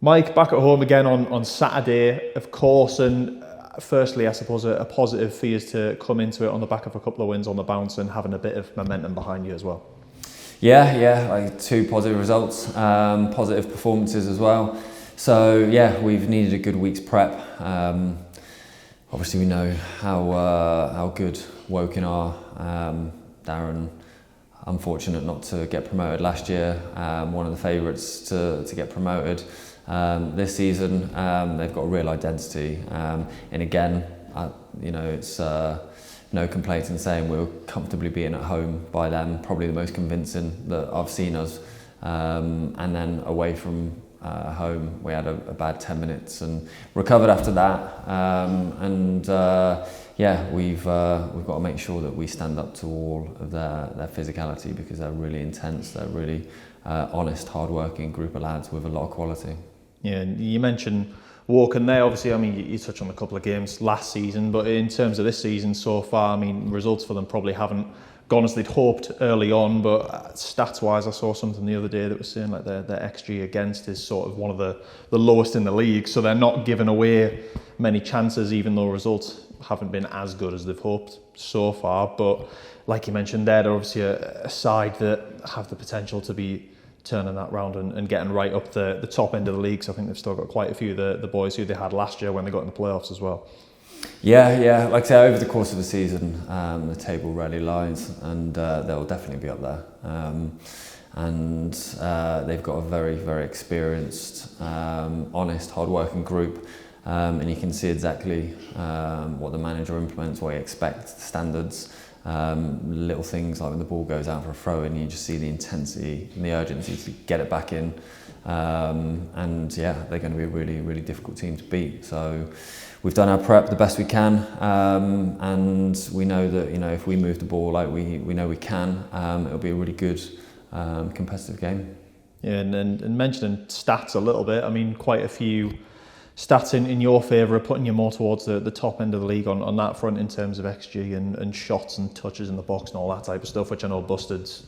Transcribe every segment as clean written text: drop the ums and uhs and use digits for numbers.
Mike, back at home again on Saturday, of course, and firstly, I suppose a positive for you is to come into it on the back of a couple of wins on the bounce and having a bit of momentum behind you as well. Yeah, like 2 positive results, positive performances as well. So yeah, we've needed a good week's prep. Obviously, we know how good Woking are. Darren, unfortunate not to get promoted last year. One of the favourites to get promoted this season. They've got a real identity, and again, it's no complaints in saying we were comfortably being at home by them. Probably the most convincing that I've seen us. And then away from home, we had a bad 10 minutes and recovered after that. We've got to make sure that we stand up to all of their physicality, because they're really intense. They're really honest, hard-working group of lads with a lot of quality. Yeah, and you mentioned Woking there. Obviously, I mean, you touched on a couple of games last season, but in terms of this season so far, I mean, results for them probably haven't gone as they'd hoped early on, but stats-wise, I saw something the other day that was saying like their XG against is sort of one of the lowest in the league, so they're not giving away many chances, even though results haven't been as good as they've hoped so far. But like you mentioned there, they're obviously a side that have the potential to be turning that round and getting right up the top end of the league. So I think they've still got quite a few of the boys who they had last year when they got in the playoffs as well. Yeah. Like I say, over the course of the season, the table rarely lies, and they'll definitely be up there. They've got a very, very experienced, honest, hard-working group, and you can see exactly what the manager implements, what he expects, the standards. Little things like when the ball goes out for a throw in, you just see the intensity and the urgency to get it back in. They're going to be a really, really difficult team to beat. So we've done our prep the best we can, and we know that if we move the ball like we know we can, it'll be a really good competitive game. Yeah, and mentioning stats a little bit, I mean, quite a few stats in your favour are putting you more towards the top end of the league on that front in terms of XG and shots and touches in the box and all that type of stuff, which I know Busted's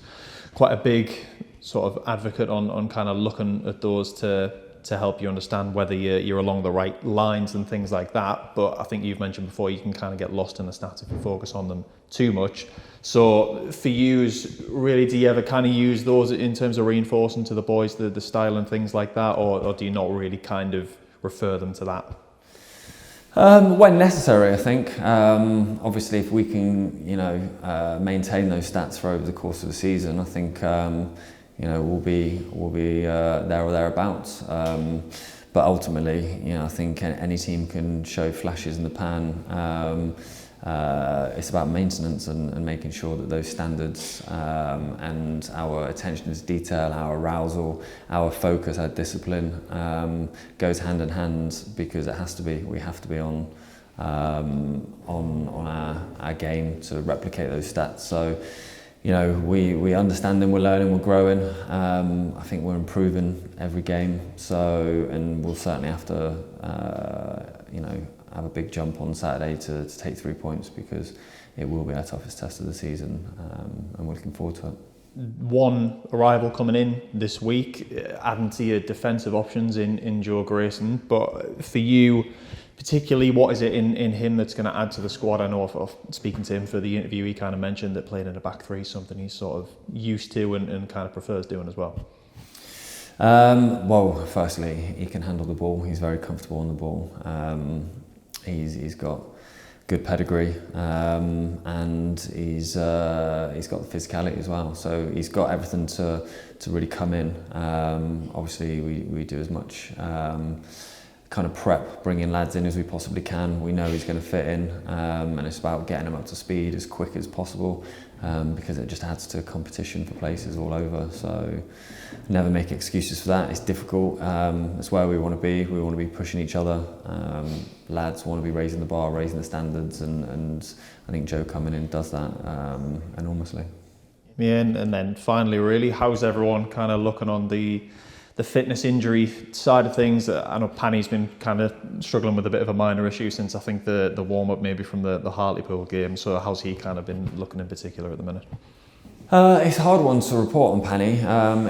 quite a big sort of advocate on kind of looking at those to help you understand whether you're along the right lines and things like that. But I think you've mentioned before, you can kind of get lost in the stats if you focus on them too much. So for you, really, do you ever kind of use those in terms of reinforcing to the boys the style and things like that, or do you not really kind of refer them to that? When necessary, I think. Obviously, if we can, maintain those stats for over the course of the season, I think, we'll be there or thereabouts. But ultimately, I think any team can show flashes in the pan. It's about maintenance and making sure that those standards and our attention to detail, our arousal, our focus, our discipline goes hand in hand, because it has to be. We have to be on our game to replicate those stats. So, we understand them, we're learning, we're growing. I think we're improving every game. So, and we'll certainly have to, have a big jump on Saturday to take 3 points, because it will be our toughest test of the season, and we're looking forward to it. One arrival coming in this week, adding to your defensive options in Joe Grayson. But for you, particularly, what is it in him that's going to add to the squad? I know of speaking to him for the interview, he kind of mentioned that playing in a back three is something he's sort of used to and kind of prefers doing as well. Well, firstly, he can handle the ball. He's very comfortable on the ball. He's got good pedigree, and he's got the physicality as well. So he's got everything to really come in. Obviously, we do as much kind of prep, bringing lads in as we possibly can. We know he's going to fit in, and it's about getting him up to speed as quick as possible, because it just adds to competition for places all over. So never make excuses for that. It's difficult. It's where we want to be. We want to be pushing each other. Lads want to be raising the bar, raising the standards, and I think Joe coming in does that enormously. Yeah, and then finally, really, how's everyone kind of looking on the fitness injury side of things? I know Panny's been kind of struggling with a bit of a minor issue since I think the warm-up maybe from the Hartlepool game. So how's he kind of been looking in particular at the minute? It's a hard one to report on Penny.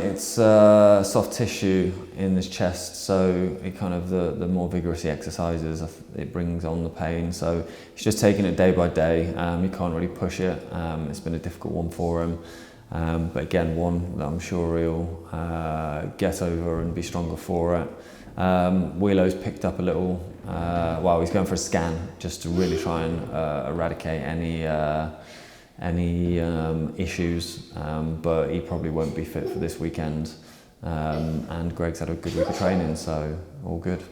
It's soft tissue in his chest, so it kind of the more vigorous he exercises, it brings on the pain. So he's just taking it day by day. He can't really push it. It's been a difficult one for him, but again, one that I'm sure he'll get over and be stronger for it. Wheelo's picked up a little. Well, he's going for a scan just to really try and eradicate any issues, but he probably won't be fit for this weekend. And Greg's had a good week of training, so all good.